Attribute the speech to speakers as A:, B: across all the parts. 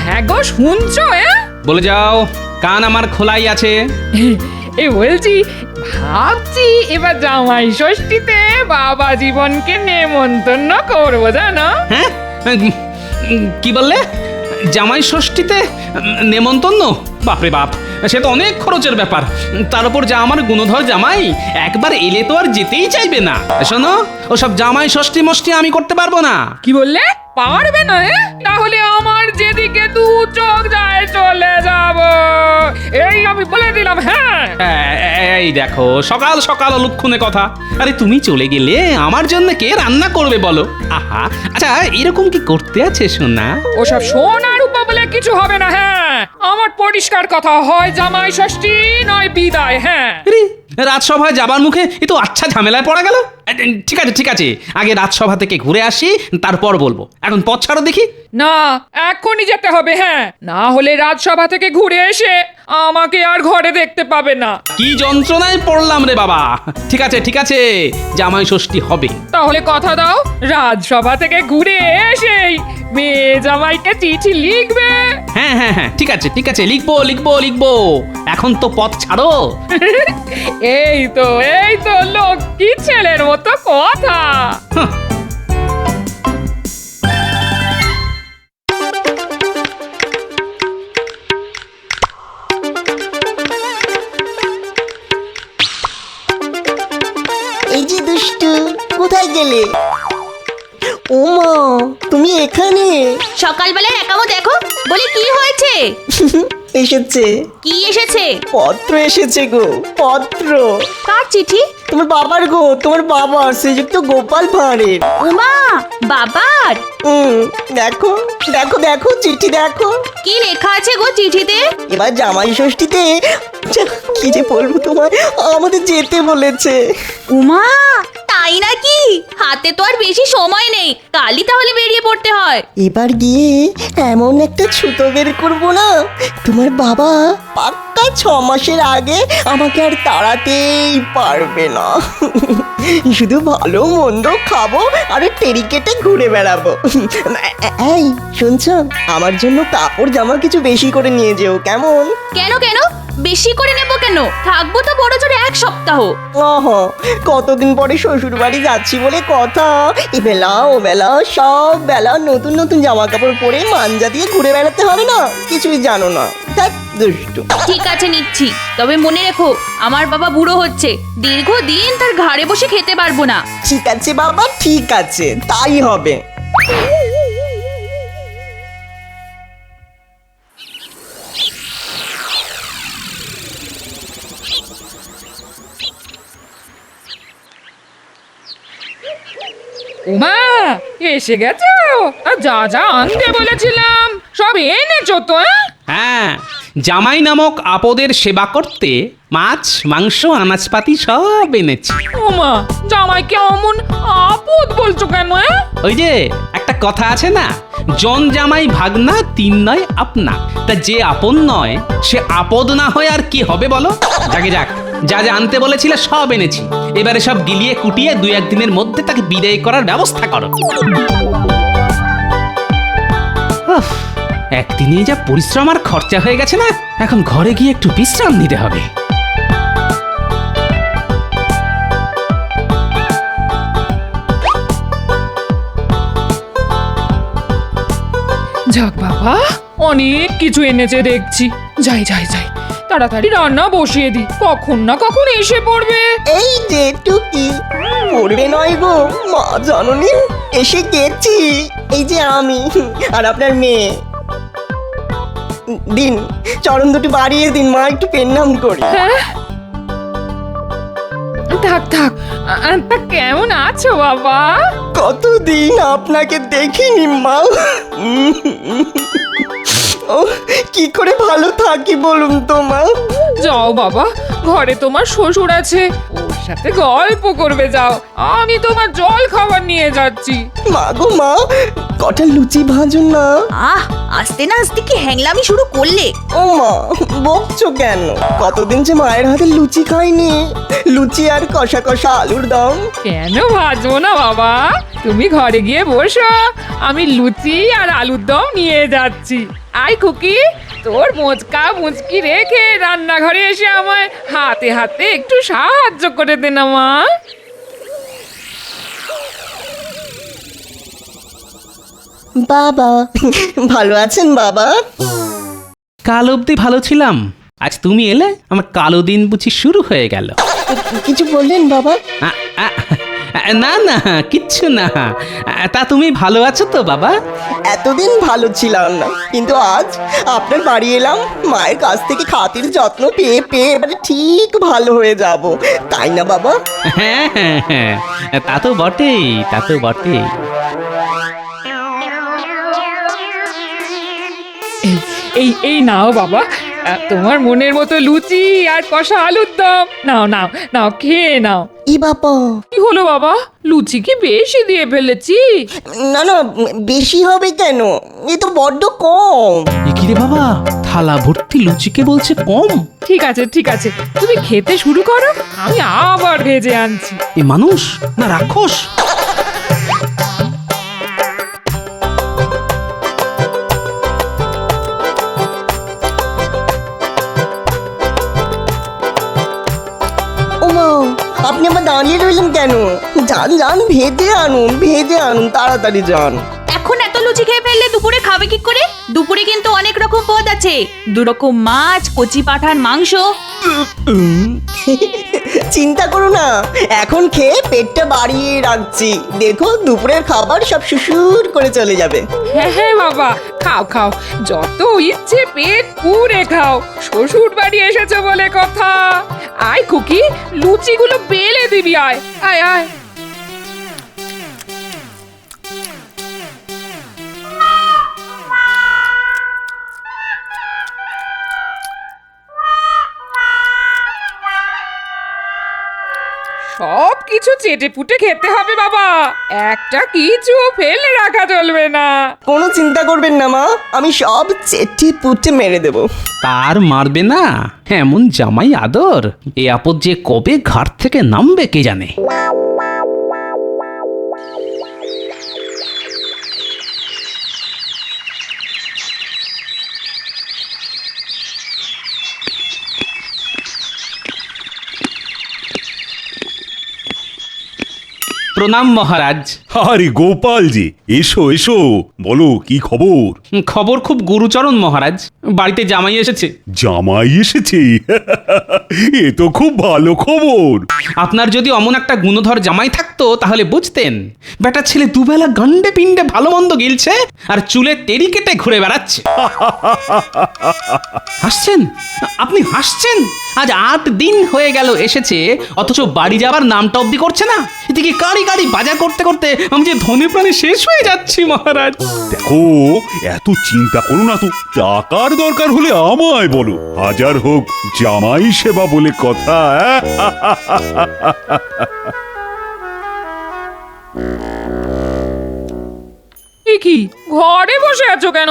A: হ্যাঁ গো, শুনছো?
B: বলে যাও, কান আমার খোলাই আছে।
A: এই বলছি, ভাবছি এবার জামাই ষষ্ঠীতে বাবা জীবনকে নেমন্তন্ন করবো, জানো?
B: হ্যাঁ, কি বললে? জামাই ষষ্ঠীতে নেমন্তন্ন? বাপরে বাপ, সে তো অনেক খরচের ব্যাপার। তার উপর যা আমার গুণধর জামাই, একবার এলে তো আর যেতেই চাইবে না। শোনো, ওসব জামাই ষষ্ঠী মষ্টি আমি করতে পারবো না।
A: কি বললে? পারবে না? তাহলে আমার যেদিকে দু চোখ যায় চলে যাব, এই আমি বলে দিলাম। হ্যাঁ,
B: এই দেখো, সকাল সকাল অলক্ষণে কথা। আরে তুমি চলে গেলে আমার জন্য কে রান্না করবে বলো? আহা, আচ্ছা এরকম কি করতে আছে সোনা?
A: ওসব সোনা রূপা বলে কিছু হবে না। হ্যাঁ, আমার পরিষ্কার কথা, হয় জামাই ষষ্ঠী নয় বিদায়। হ্যাঁ,
B: রাজসভায় যাবার মুখে এ তো আচ্ছা ঝামেলায় পড়া গেল। ঠিক আছে ঠিক আছে, আগে রাজসভা থেকে ঘুরে আসি, তারপর বলবো। এখন পথ ছাড়ো দেখি।
A: না, এখনই যেতে হবে। হ্যাঁ, না হলে রাজসভা থেকে ঘুরে এসে আমাকে আর ঘরে দেখতে পাবে না।
B: কি যন্ত্রণায় পড়লাম রে বাবা। ঠিক আছে ঠিক আছে, জামাই ষষ্ঠী হবে।
A: তাহলে কথা দাও, রাজসভা থেকে ঘুরে এসেই মেয়ে জামাইকে চিঠি লিখবে।
B: হ্যাঁ হ্যাঁ হ্যাঁ, ঠিক আছে ঠিক আছে, লিখবো লিখবো লিখবো। এখন তো পথ ছাড়ো।
A: এই তো লক্ষ্মী ছেলের মতো কথা।
B: হাহ।
C: এই যে দুষ্টু, কোথায় গেলে? ওমা, তুমি এখানে?
D: সকালবেলায় একামো দেখো, বলি কি হয়েছে?
C: এসেছে।
D: কি এসেছে?
C: পত্র এসেছে গো, পত্র।
D: কার চিঠি?
C: তোমার বাবার গো, তোমার বাবার, শ্রীযুক্ত গোপাল ভাঁড়ের।
D: উমা, বাবার?
C: দেখো দেখো দেখো, চিঠি দেখো।
D: কি লেখা আছে গো চিঠিতে?
C: এবার জামাই ষষ্ঠীতে কি যে বলবো তোমার, আমাদের যেতে বলেছে।
D: উমা, তাই নাকি? হাতে তো আর বেশি সময় নেই, কালই তাহলে বেরিয়ে পড়তে হয়।
C: এবার গিয়ে এমন একটা ছুতো বের করবো না, তোমার বাবা পাক্কা 6 মাসের আগে আমাকে আর তাড়াতেই পারবে না। শুধু ভালো মন্দ খাবো আর টেরি কেটে ঘুরে বেড়াবো। এই শুনছো, আমার জন্য কাপড় জামা কিছু বেশি করে নিয়ে যেও, কেমন?
D: কেন কেন? বেশি করে নেব কেন? থাকবো তো বড় জোরে 1 সপ্তাহ।
C: কতদিন পরে শ্বশুর বাড়ি যাচ্ছি বলে কথা, এ বেলা ও বেলা সব বেলা নতুন নতুন জামা কাপড় পরে মাঞ্জা দিয়ে ঘুরে বেড়াতে হবে না, কিছুই জানো না। দেখ দুষ্টু।
D: ঠিক আছে নিচ্ছি, তবে মনে রেখো আমার বাবা বুড়ো হচ্ছে, দীর্ঘদিন তার ঘাড়ে বসে খেতে পারবো না।
C: ঠিক আছে বাবা, ঠিক আছে, তাই হবে।
A: উমা, এসে গেছো? যা যা আনতে বলেছিলাম সব এনেছো তো?
B: হ্যাঁ, জামাই নামক আপদের সেবা করতে মাছ মাংস আনাজপাতি সব এনেছি।
A: উমা, জামাইকে অমন আপদ বলছো কেন?
B: ওই যে একটা কথা আছে না, জন জামাই ভাগনা 3 নয় আপনা। তা যে আপন নয় সে আপদ না হয় আর কি হবে বলো? যাকে যাক, যা যা আনতে বলেছিলে সব এনেছি। এবারে সব গিলিয়ে কুটিয়ে 2-1 দিনের মধ্যে তাকে বিদায় করার ব্যবস্থা করো। একদিনেই যা পরিশ্রম আর খরচা হয়ে গেছে না, এখন ঘরে গিয়ে একটু বিশ্রাম নিতে হবে।
A: যাক বাবা, অনেক কিছু এনেছে দেখছি। যাই যাই যাই, তাড়াতাড়ি রান্না বসিয়ে দি, কখন না কখন এসে পড়বে।
C: এই যে টুকি, পড়বে নয় গো মা জননী, এসে গেছি। এই যে আমি আর আপনার মেয়ে। দিন, চরণ দুটি বাড়িয়ে দিন মা, একটু প্রণাম করি।
A: হ্যাঁ, থাক থাক। তা কেমন আছো বাবা?
C: কতদিন আপনাকে দেখিনি মা। ও, কি করে ভালো থাকি বলুন তো মা।
A: যাও বাবা, ঘরে তোমার শ্বশুর আছে, ওর সাথে গল্প করবে যাও। আমি তোমার জল খাবার নিয়ে যাচ্ছি।
C: মা গো মা, কটা লুচি ভাজুন না।
D: আহ, আস্তে না আস্তে কি হ্যাংলামি শুরু করলে?
C: ও মা, বকছো কেন? কতদিন যে মায়ের হাতে লুচি খাইনি। লুচি আর কষা কষা আলুর দম।
A: কেন ভাজবো না বাবা, তুমি ঘরে গিয়ে বসো, আমি লুচি আর আলুর দম নিয়ে যাচ্ছি। আই খুকি, তোর মোচকা মুচকি রেখে রান্নাঘরে এসে আমায় হাতে হাতে একটু সাহায্য করে দে না মা।
C: বাবা ভালো আছেন বাবা?
B: কাল অবধি ভালো ছিলাম, আজ তুমি এলে আমার কালো দিন বুঝি শুরু হয়ে গেল।
C: কিছু বললেন বাবা?
B: আ, আ, না না কিচ্ছু না। তা তুমি ভালো আছো তো বাবা?
C: এতদিন ভালো ছিলাম না, কিন্তু আজ আপনার বাড়ি এলাম, মায়ের কাছ থেকে খাতির যত্ন পেয়ে পেয়ে এবারে ঠিক ভালো হয়ে যাব, তাই না বাবা?
B: হ্যাঁ হ্যাঁ হ্যাঁ, তা তো বটেই, তা তো বটেই।
A: এই এই নাও বাবা, তোমার মনের মতো লুচি আর কষা আলুর দম। নাও নাও নাও, খেয়ে নাও।
C: ই বাবা,
A: কি হলো বাবা, লুচি কি বেশি দিয়ে ফেলেছি?
C: না না, বেশি হবে কেন, এ তো বড্ড কম।
B: কি রে বাবা, থালা ভর্তি লুচিকে বলছে কম?
A: ঠিক আছে ঠিক আছে, তুমি খেতে শুরু করো, আমি আবার ভেজে আনছি।
B: এ মানুষ না রাক্ষস?
C: ওমা, আপনি আবার দাঁড়িয়ে রইলেন কেন? যান যান, ভেজে আনুন, তাড়াতাড়ি যান।
D: এখন এত লুচি খেয়ে ফেললে দুপুরে খাবে কি করে? দুপুরে কিন্তু অনেক রকম পদ আছে, 2 রকম মাছ, কচি পাঠার মাংস।
C: চিন্তা করো না, এখন খেয়ে পেটটা বাড়িয়ে রাখছি, দেখো দুপুরের খাবার সব সুসুর করে চলে যাবে।
A: হ্যাঁ হ্যাঁ বাবা, খাও খাও, যত ইচ্ছে পেট পুরে খাও, শ্বশুর বাড়ি এসেছো বলে কথা। আয় খুকি, লুচিগুলো বেলে দিবি, আয় আয় আয়। সব কিছু চেটে পুটে খেতে হবে বাবা, একটা কিছু ফেলে রাখা চলবে না।
C: কোনো চিন্তা করবেন না মা, আমি সব চেটে পুটে মেরে দেবো।
B: তার মারবে না, এমন জামাই আদর, এ আপদ যে কবে ঘাট থেকে নামবে কে জানে। প্রণাম মহারাজ।
E: আরে গোপালজি, এসো এসো, বলো কি খবর?
B: খবর খুব গুরুচরণ মহারাজ, বাড়িতে জামাই এসেছে।
E: জামাই এসেছে? এ তো খুব ভালো খবর।
B: আপনার যদি অমন একটা গুণধর জামাই থাকতো তাহলে বুঝতেন, বেটা ছেলে দুবেলা গান্ডে পিণ্ডে ভালো মন্দ গিলছে আর চুলে তেড়ি কেটে ঘুরে বেড়াচ্ছে। হাসছেন? আপনি হাসছেন? আজ 8 দিন হয়ে গেল এসেছে, অথচ বাড়ি যাবার নামটা অব্দি করছে না। এদিকে গাড়ি গাড়ি বাজার করতে করতে আমি যে ধনে প্রাণে শেষ হয়ে যাচ্ছি মহারাজ।
E: দেখো, এত চিন্তা করো না তো, টাকার দরকার হলে আমায় বলো, হাজার হোক জামাই সেবা বলে কথা।
A: কি ঘরে বসে আছো কেন?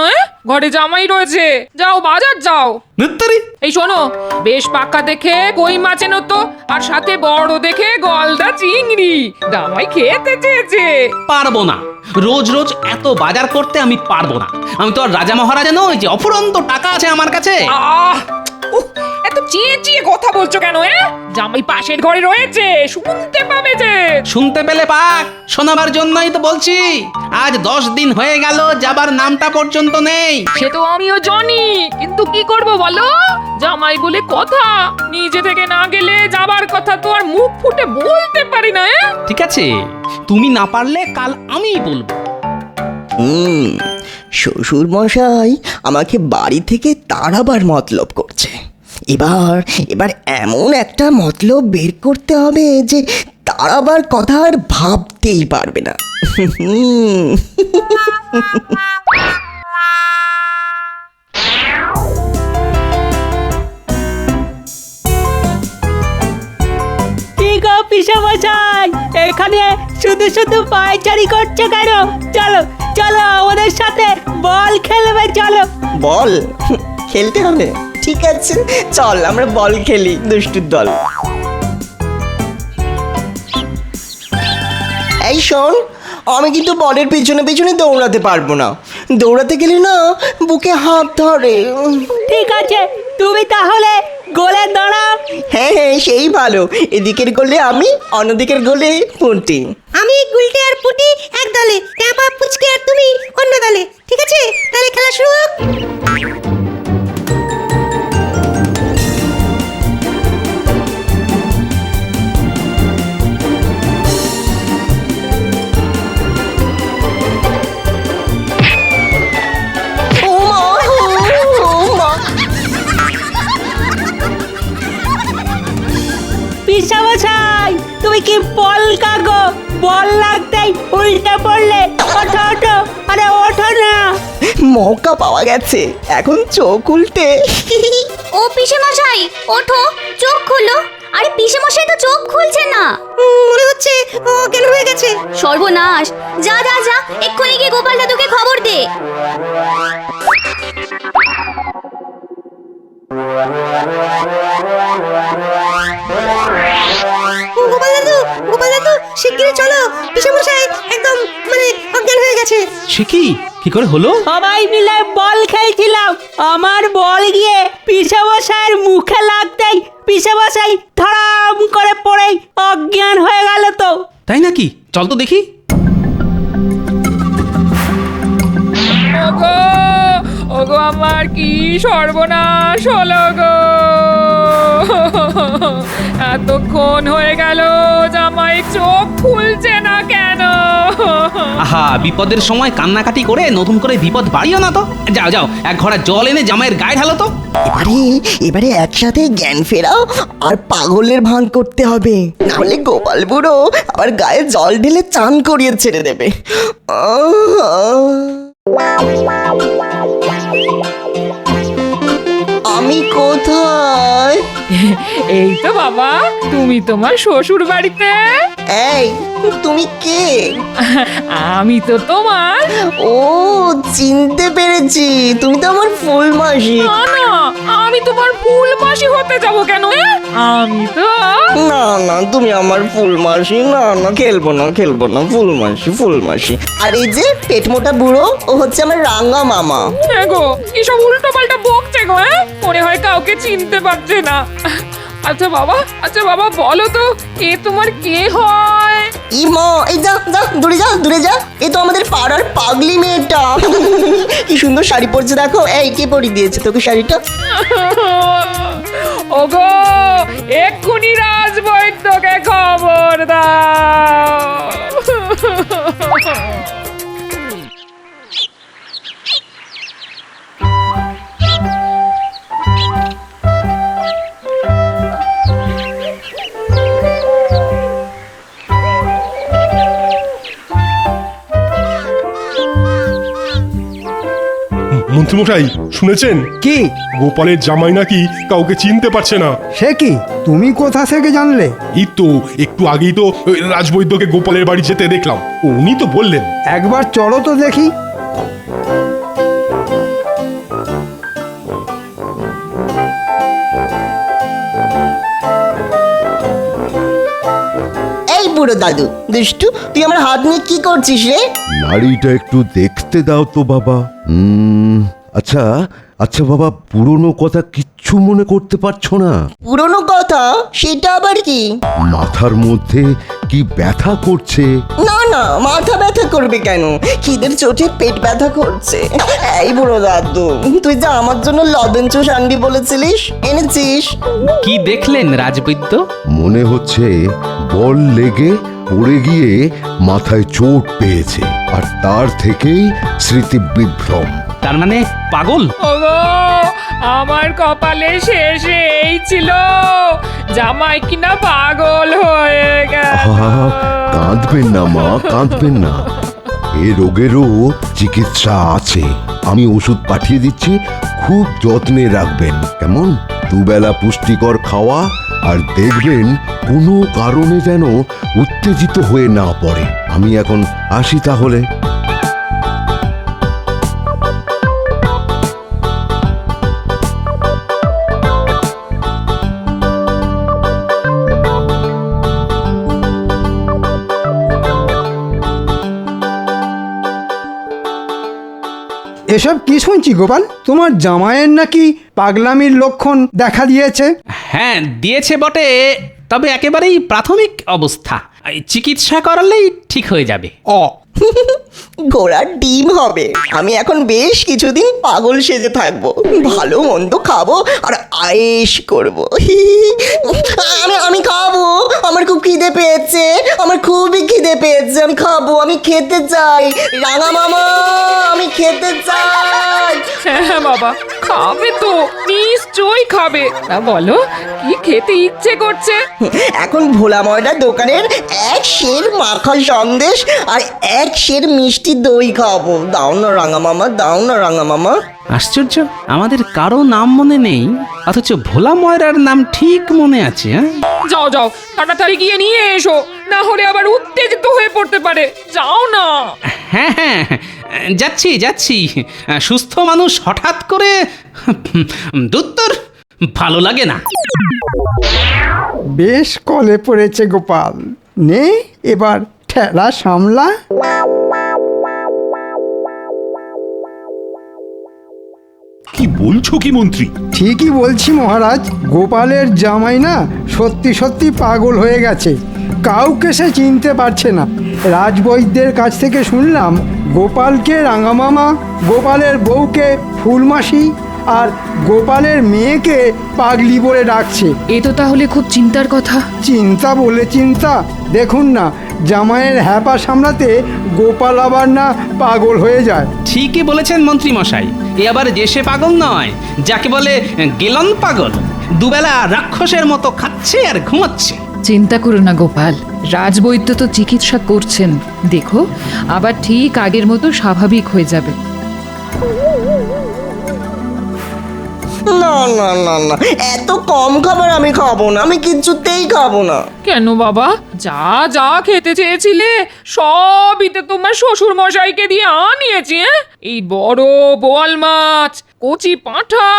A: ঘরে জামাই রয়েছে, যাও বাজার যাও।
B: ধুত্তরি।
A: এই শোনো, বেশ পাকা দেখে কই মাছ এনো তো, আর সাথে বড় দেখে গলদা চিংড়ি, জামাই খেতে চেয়েছে।
B: পারবো না, রোজ রোজ এত বাজার করতে আমি পারবো না। আমি তো আর রাজা মহারাজা নই যে অফুরন্ত টাকা আছে আমার কাছে।
A: আহ, উফ, এত চেঁচিয়ে কথা বলছো কেন? জামাই পাশের ঘরে রয়েছে, শুনতে পাবে যে।
B: শুনতে পেলে পাক, শোনাবার জন্যই তো বলছি। আজ 10 দিন হয়ে গেল, যাবার নামটা পর্যন্ত নেই।
A: সে তো আমিও জানি, কিন্তু কি করব বলো, জামাই বলে কথা, নিজে থেকে না গেলে যাবার কথা তো আর মুখ ফুটে বলতে পারি না।
B: ঠিক আছে, তুমি না পারলে কাল আমিই বলবো।
C: শ্বশুর মশাই আমাকে বাড়ি থেকে তাড়াবার মতলব করছে। এবার এমন একটা মতলব বের করতে হবে যে তাড়াবার কথা আর ভাবতেই পারবে না।
F: পিসামশাই, এখানে শুধু শুধু পায়চারি করছে কেন? চলো চলো আমাদের সাথে বল খেলবে, চলো।
C: বল খেলতে হবে? ঠিক আছে, চল আমরা বল খেলি, দুষ্টুর দল। এই শোন, আমি কিন্তু বলের পেছনে পেছনে দৌড়াতে পারবো না। দৌড়াতে গেলে না বুকে হাত ধরে।
F: ঠিক আছে, তুমি তাহলে গোলে দাঁড়াও।
C: হ্যাঁ হ্যাঁ, সেই ভালো। এদিকের গোলে আমি, অন্যদিকের গোলে পুঁটি।
G: আমি গুলটে আর পুটি এক দলে, ট্যাপা পুচকে আর তুমি অন্য দলে। ঠিক আছে, তাহলে খেলা শুরু হোক।
C: ও মা, ও মা।
F: পিসামশাই, তুমি কি বল কাগো? বল লাগতেই উল্টে পড়লে। ওঠো ওঠো, আরে ওঠো না।
C: মৌকা পাওয়া গেছে, এখন চোখ উল্টে।
D: ও পিসে মশাই, ওঠো, চোখ খোলো। আরে পিসে মশাই তো চোখ খুলছে না।
G: মনে হচ্ছে ও কেন হয়ে গেছে।
D: সর্বনাশ! যা যা যা, এক্ষুনি গিয়ে গোপাল দাদুকে খবর দে।
G: গোপাল দাদু শিগগিরই চলো, পিসেমশাই একদম মানে অজ্ঞান হয়ে গেছে।
B: সে কি করে হলো?
F: সবাই মিলে বল খেলছিলাম, আমার বল গিয়ে পিসামশাইয়ের মুখে লাগতেই পিসামশাই ধড়াম করে পড়েই অজ্ঞান হয়ে গেল তো।
B: তাই নাকি? চল তো দেখি।
A: ওগো ওগো, আমার কি সর্বনাশ হলো গো! এতক্ষণ হয়ে গেল, জামাই চোখ খুলছে না কেন?
B: আহা, বিপদের সময় কান্নাকাটি করে নতুন করে বিপদ বাড়িও না তো। যাও যাও, এক ঘড়া জল এনে জামাইয়ের গায়ে ঢালো তো।
C: এবারে একসাথে জ্ঞান ফেরাও আর পাগলের ভান করতে হবে, নাহলে গোপাল বুড়ো আবার গায়ে জল ঢেলে চান করিয়ে ছেড়ে দেবে। আমি কোথায়?
A: এই তো বাবা, তুমি তোমার শ্বশুর বাড়িতে।
C: এই, তুমি কে?
A: আমি তো তোমার।
C: ও, চিনতে পেরেছি, তুমি তো আমার ফুল মাসি।
A: না না, আমি তোমার ফুল মাসি হতে যাব কেন? আমি তো
C: না না, তুমি আমার ফুল মাসি। না না, খেলবো না খেলবো না, ফুল মাসি ফুল মাসি। আর এই যে পেট মোটা বুড়ো, ও হচ্ছে আমার রাঙা মামা।
A: গো, কি সব উল্টো পাল্টা বকছে গো। মনে হয় কাউকে চিনতে পারছে না। আচ্ছা বাবা, বলো তো, এ তোমার কে হয়?
C: ইমা, এই যা যা, দূরে যা দূরে যা। এ তো আমাদের পাড়ার পাগলি মেয়েটা। কি সুন্দর শাড়ি পরছে দেখো। এই, কে পরিয়ে দিয়েছে তোকে শাড়িটা?
A: ওগো, এক্ষুনি রাজবৈদ্যকে খবর দাও।
H: মন্ত্রীমশাই, শুনেছেন
I: কি?
H: গোপালের জামাই নাকি কাউকে চিনতে পারছে না।
I: সে কি? তুমি কোথা থেকে জানলে?
H: এই তো একটু আগেই তো রাজবৈদ্যকে গোপালের বাড়ি যেতে দেখলাম, উনি তো বললেন।
I: একবার চলো তো দেখি।
C: এই বুড়ো দাদু দুষ্টু, তুই আমার হাত নিয়ে কি করছিস রে?
J: নাড়িটা একটু দেখতে দাও তো বাবা। আচ্ছা আচ্ছা বাবা, পুরনো কথা কিচ্ছু মনে করতে পারছো না?
C: পুরনো কথা? সেটা আবার কি?
J: মাথার মধ্যে কি ব্যথা করছে?
C: না না, মাথা ব্যথা করবে কেন? খিদের চোটে পেট ব্যথা করছে। এই বুড়ো দাদু, তুই যা আমার জন্য লবণ চুষ আনবি বলেছিলিস, এনেছিস?
B: কি দেখলেন রাজবৈদ্য?
J: মনে হচ্ছে বল লেগে পড়ে গিয়ে মাথায় চোট পেয়েছে, আর তার থেকেই স্মৃতি বিভ্রম।
B: তার মানে পাগল?
A: ওগো, আমার কপালে শেষে এই ছিল, জামাই কিনা পাগল হয়ে গেল।
J: আহা, কাঁদবেন না মা, কাঁদবেন না। এ রোগেরও চিকিৎসা আছে, আমি ওষুধ পাঠিয়ে দিচ্ছি, খুব যত্নে রাখবেন কেমন? দুবেলা পুষ্টিকর খাওয়া, আর দেখবেন কোনো কারণে যেন উত্তেজিত হয়ে না পড়ে। আমি এখন আসি তাহলে।
I: এসব কি শুনছি গোপাল? তোমার জামাইয়ের নাকি পাগলামির লক্ষণ দেখা দিয়েছে?
B: হ্যাঁ দিয়েছে বটে, তবে একেবারেই প্রাথমিক অবস্থা। এই চিকিৎসা করালেই ঠিক হয়ে যাবে।
C: ঘোড়ার ডিম হবে। আমি এখন বেশ কিছুদিন পাগল সেজে থাকবো, ভালো মন্দ খাবো আর আয়েশ করবো। আমি খাবো, আমার খুব খিদে পেয়েছে, আমার খুবই খিদে পেয়েছে, আমি খাবো, আমি খেতে চাই। রাঙা মামা, আমি খেতে চাই।
A: হ্যাঁ বাবা, খাবে তো, নিশ্চয়ই খাবে। তা বলো, কি খেতে ইচ্ছে করছে?
C: এখন ভোলা ময়দার দোকানের এক সের মাখা সন্দেশ আর এক সের মিষ্টি দই খাবো। দাও না রাঙা মামা, দাও না রাঙা মামা।
B: আশ্চর্য, আমাদের কারো নাম মনে নেই, অথচ ভোলা ময়রার নাম ঠিক মনে আছে। হ্যাঁ
A: যাও যাও, তাড়াতাড়ি গিয়ে নিয়ে এসো, না হলে আবার উত্তেজিত হয়ে পড়তে পারে। যাও না।
B: হ্যাঁ হ্যাঁ, যাচ্ছি যাচ্ছি। সুস্থ মানুষ হঠাৎ করে দুত্তর ভালো লাগে না।
I: বেশ কলে পড়েছে গোপাল, নে এবার ঠেলা সামলা।
E: কি বলছো কি মন্ত্রী?
I: ঠিকই বলছি মহারাজ, গোপালের জামাই না সত্যি সত্যি পাগল হয়ে গেছে, কাউকে সে চিনতে পারছে না। রাজবৈদ্যের কাছ থেকে শুনলাম গোপালকে রাঙামামা, গোপালের বউকে ফুলমাসি আর গোপালের মেয়েকে পাগলি বলে ডাকছে।
A: এ তো তাহলে খুব চিন্তার কথা।
I: চিন্তা বলে চিন্তা, দেখুন না জামাইয়ের হ্যাপা সামলাতে গোপাল আবার না পাগল হয়ে যায়।
B: ঠিকই বলেছেন মন্ত্রী মশাই, এ আবার যে সে পাগল নয়, যাকে বলে গেলন পাগল। দুবেলা রাক্ষসের মতো খাচ্ছে আর ঘুমাচ্ছে।
A: চিন্তা করো না গোপাল, রাজবৈদ্য তো চিকিৎসা করছেন, দেখো আবার ঠিক আগের মতো স্বাভাবিক হয়ে যাবে।
C: না না না না, এত কম খাবার আমি খাবো না, আমি কিছুতেই খাবো না।
A: কেন বাবা, যা যা খেতে চেয়েছিলে সবই তো তোমার শ্বশুর মশাইকে দিয়ে আনিয়েছি। এই বড় বোয়াল মাছ, কচি পাঁঠা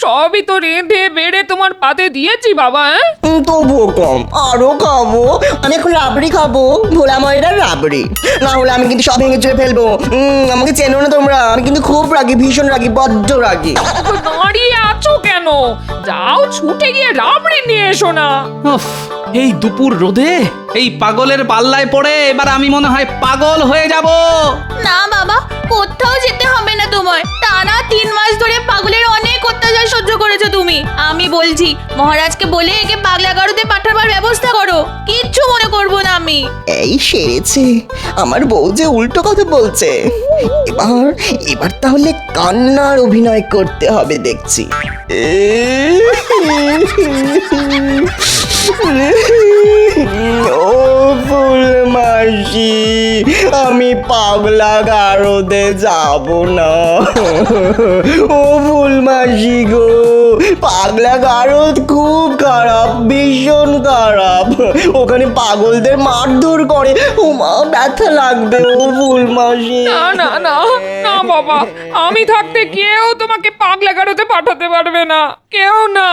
A: সবই তো রেঁধে বেড়ে তোমার পাতে দিয়েছি বাবা।
C: তবুও কম, আরো খাবো। আমি এখন রাবড়ি খাবো, ভোলা ময়দার রাবড়ি, না হলে আমি কিন্তু সব ভেঙে চুরে ফেলবো। আমাকে চেনো না তোমরা, আমি কিন্তু খুব রাগি, ভীষণ রাগি, বড্ড রাগি।
A: তো দাঁড়িয়ে আছো কেন? যাও ছুটে গিয়ে রাবড়ি নিয়ে এসো না।
B: উফ, এই দুপুর রোদে এই পাগলের পাল্লায় পড়ে এবার আমি মনে হয় পাগল হয়ে যাব।
D: না বাবা, কোথাও যেতে হবে না তোমার। টানা 3 মাস ধরে পাগলের অনেক অত্যাচার সহ্য করেছো তুমি। আমি বলছি মহারাজকে বলে একে পাগলা গারুতে পাঠাবার ব্যবস্থা করো, কিচ্ছু মনে করবো না আমি।
C: এই সেরেছে, আমার বউ যে উল্টো কথা বলছে। এবার এবার তাহলে কান্নার অভিনয় করতে হবে দেখছি। ও ফুল মাসি, আমি পাগলা গারদে যাব না। ও ফুল মাসি গো, পাগলা গারদ খুব খারাপ, ভীষণ খারাপ। ওখানে পাগলদের মারধর করে, ও মা ব্যথা লাগবে। ও ফুল মাসি।
A: না না না না বাবা, আমি থাকতে কেউ তোমাকে পাগলা গারদে পাঠাতে পারবে না, কেউ না।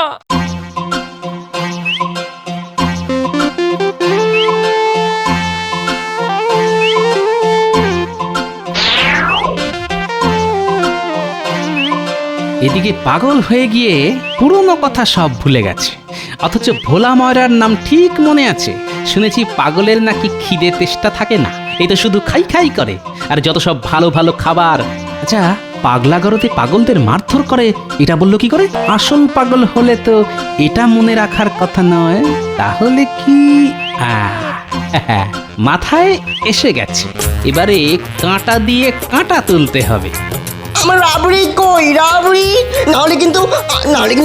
B: এদিকে পাগল হয়ে গিয়ে পুরনো কথা সব ভুলে গেছে, অথচ ভোলা ময়রার নাম ঠিক মনে আছে। শুনেছি পাগলের নাকি খিদে তেষ্টা থাকে না, এই তো শুধু খাই খাই করে, আর যত সব ভালো ভালো খাবার। আচ্ছা, পাগলা গরতে পাগলদের মারধর করে এটা বললো কি করে? আসল পাগল হলে তো এটা মনে রাখার কথা নয়, তাহলে কি? মাথায় এসে গেছে, এবারে কাঁটা দিয়ে কাঁটা তুলতে হবে।
C: আমার রাবড়ি কই? রাবড়ি নাহলে কিন্তু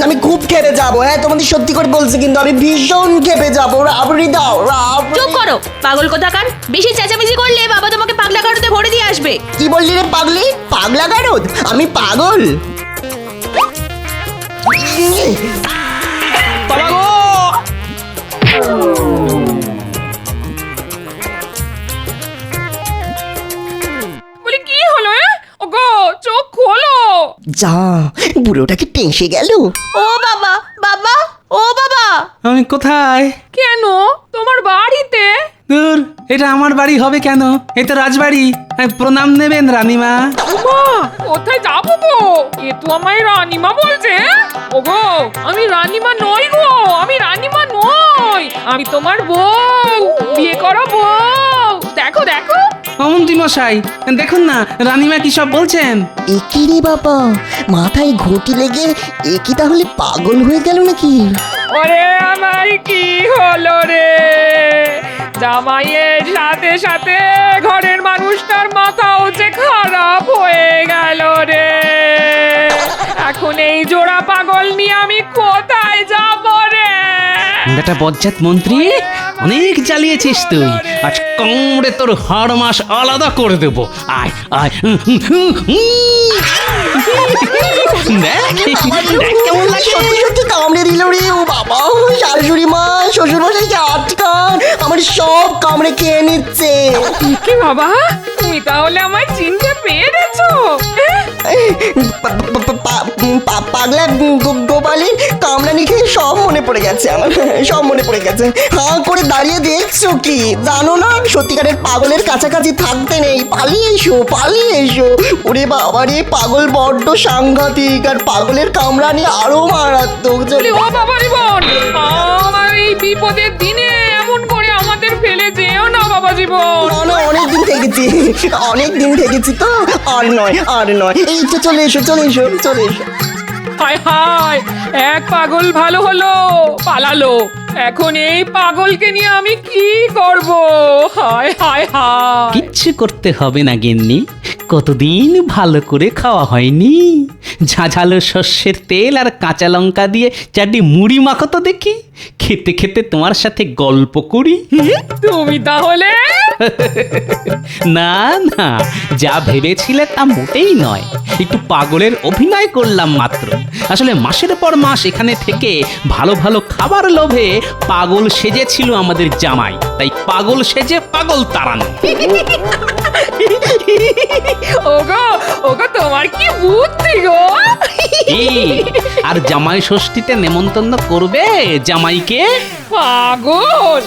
C: আমি খুব খেপে যাবো। হ্যাঁ, তোমাদের সত্যি করে বলছি, কিন্তু আমি ভীষণ খেপে যাবো। রাবড়ি দাও, রাবড়ি।
D: চুপ করো পাগল কোথাকার, বেশি চেঁচামেচি করলে বাবা তোমাকে পাগলা গারুতে ভরে দিয়ে আসবে।
C: কি বললি রে পাগলি? পাগলা গারদ? আমি পাগল?
B: বাবা গো!
A: বলি কি হলো? ওগো চোখ খোলো।
C: যা, বুড়োটাকে টেঁসে গেল।
D: ও বাবা, বাবা, ও বাবা।
B: আমি কোথায়?
A: কেন? তোমার বাড়িতে।
B: দূর, এটা আমার বাড়ি হবে কেন? এ তো রাজবাড়ি। প্রণাম নেবেন রানীমা।
A: মা কোথায় যাবো গো? এ তো আমায় রানীমা বলছে। ওগো আমি রানীমা নই গো, আমি রানীমা নই, আমি তোমার বউ, বিয়ে করা বউ। দেখো দেখো।
B: মন্ত্রী মশাই দেখুন না রানীমা কি সব বলছেন।
C: একি রে বাবা, মাথায় ঘটি লেগে একি তাহলে পাগল হয়ে গেল নাকি?
A: ওরে আমার কি হলো রে? জামাইয়ের সাথে সাথে ঘরের মানুষটার মাথাও যে খারাপ হয়ে গেল রে। এখন এই জোড়া পাগল নিয়ে আমি কোথায় যাব রে?
B: বেটা বজ্জাত মন্ত্রী, অনেক জ্বালিয়েছিস তুই। আজ কামড়ে তোর হাড় মাস আলাদা করে দেবো। আয় আয়। দেখ
C: কেমন লাগে? সত্যি সত্যি কামড়ে দিল রে। ও বাবা, শাশুড়ি মা শ্বশুর মশাইকে আটকান, আমার সব কামড়ে খেয়ে নিচ্ছে।
A: কি বাবা, তুমি তাহলে আমায় চিনতে পেরেছো?
C: পাগলা গোপালের কামড়ানি খেয়ে সব মনে পড়ে গেছে আমার, সব মনে পড়ে গেছে। হাঁ করে দাঁড়িয়ে দেখছো কি? জানো না সত্যিকারের পাগলের কাছাকাছি থাকতে নেই, পালিয়ে এসো পালিয়ে এসো। ওরে বাবা রে, পাগল বড্ড সাংঘাতিক, আর পাগলের কামড়ানি আরো মারাত্মক।
A: বলি, ও বাবা রে বোন, আমার এই বিপদের দিনে এমন করে আমাদের ফেলে যেও না বাবা জীবন।
C: না না, অনেকদিন থেকেছি, অনেকদিন থেকেছি তো, আর নয় আর নয়। এই তো চলে এসো চলে এসো চলে এসো।
A: হায় হায়, এক পাগল ভালো হলো, পালালো। এখন এই পাগলকে নিয়ে আমি কি করব? হায় হায় হায়।
B: কিচ্ছু করতে হবে না গিন্নি, কতদিন ভালো করে খাওয়া হয়নি। ঝাঝালো শস্যের তেল আর কাঁচা লঙ্কা দিয়ে চারটি মুড়ি মাখো তো দেখি, খেতে খেতে তোমার সাথে গল্প করি।
A: তুমি তাহলে?
B: না না, যা ভেবেছিলে তা মোটেই নয়, একটু পাগলের অভিনয় করলাম মাত্র। আসলে মাসের পর মাস এখানে থেকে ভালো ভালো খাবার লোভে পাগল সেজেছিল আমাদের জামাই, তাই পাগল সেজে পাগল তাড়ানো।
A: ওগো ওগো, তোমার কি বুদ্ধি গো?
B: কি? আর জামাই ষষ্ঠীতে নেমন্তন্ন করবে জামাইকে?
A: পাগল।